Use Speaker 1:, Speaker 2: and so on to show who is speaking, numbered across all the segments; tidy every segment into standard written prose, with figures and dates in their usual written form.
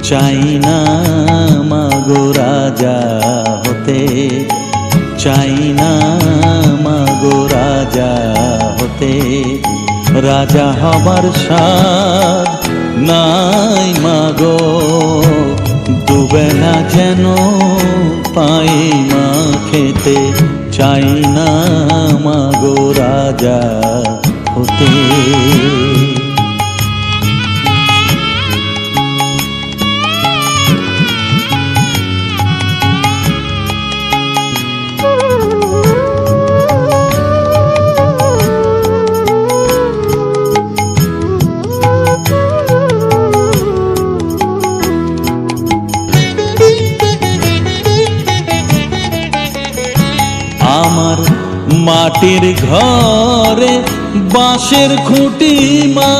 Speaker 1: চাই না মাগো রাজা হতে, চাই না মাগো রাজা হতে। রাজা হবার স্বাদ নাই মাগো, দুবেলা যেন পাই মা খেতে। চাই না মাগো রাজা হতে। আমার মাটির ঘরে বাঁশের খুঁটি মা,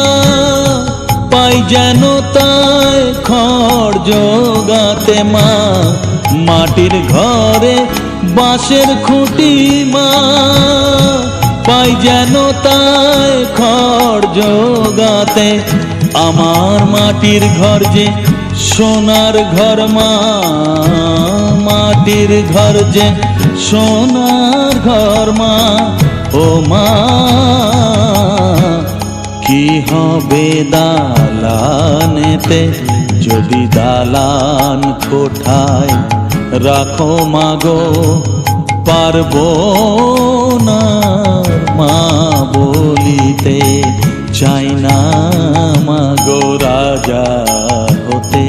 Speaker 1: পাই যেন তাই খড় জোগাতে মা। মাটির ঘরে বাঁশের খুঁটি মা, পাই যেন তাই খড় জোগাতে। আমার মাটির ঘর যে সোনার ঘর মা, মাটির ঘর যে সোনার ঘর মা। ও মা কি হবে দালানেতে, যদি দালান কোঠায় রাখো মাগো। পারবো না মা বলিতে, চাই না মাগো রাজা হতে।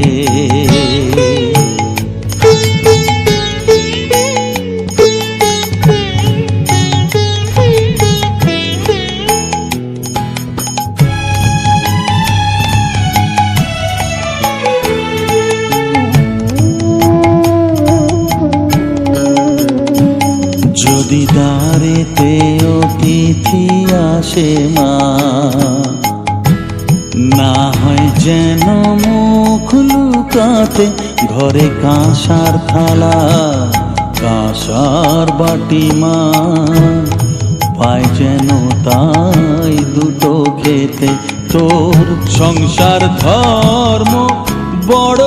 Speaker 1: যদি দ্বারেতে অতিথি আসে মা, না হয় যেন মুখ লুকাতে। ঘরে কাঁসার থালা কাঁসার বাটি মা, পাই যেন তাই দুটো খেতে। তোর সংসার ধর্ম